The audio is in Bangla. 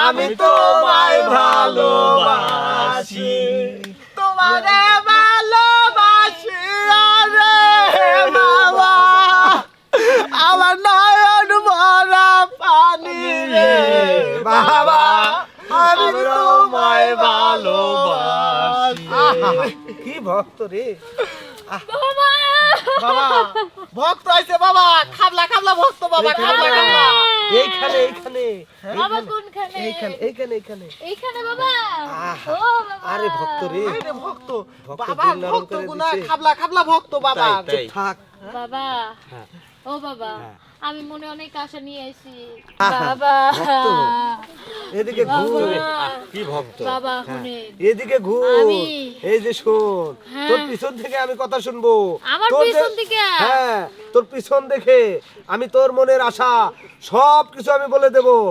আমি তোমায় ভালোবাসি তোমারে ভালোবাসি আরে বাবা আমার নয়ন ভরা পানি রে বাবা আমি তোমায় ভালোবাসি কি ভক্ত রে বাবা বাবা ভক্ত আইছে বাবা খাবলা খাবলা ভক্ত বাবা খাবলা খাবলা এইখানে এইখানে বাবা কোনখানে এইখানে এইখানে বাবা আহা, ও বাবা আরে ভক্ত রে আরে ভক্ত বাবা দিল নরম ভক্ত করে গুনা দিছে। খাবলা খাবলা ভক্ত বাবা তাই, তাই। থাক বাবা হ্যাঁ। ও বাবা হ্যাঁ। আমি মনে অনেক আশা নিয়ে আইছি আহা, বাবা ভক্ত। এদিকে ঘুর কি ভক্ত বাবা হ্যাঁ। শুনেন এদিকে ঘুর আমি- এই যে শোন হ্যাঁ। তোর পিছন থেকে আমি কথা শুনবো আমার তোর যে- পিছন থেকে? হ্যাঁ তোর পিছন দেখে আমি তোর মনের আশা সব কিছু আমি বলে দেব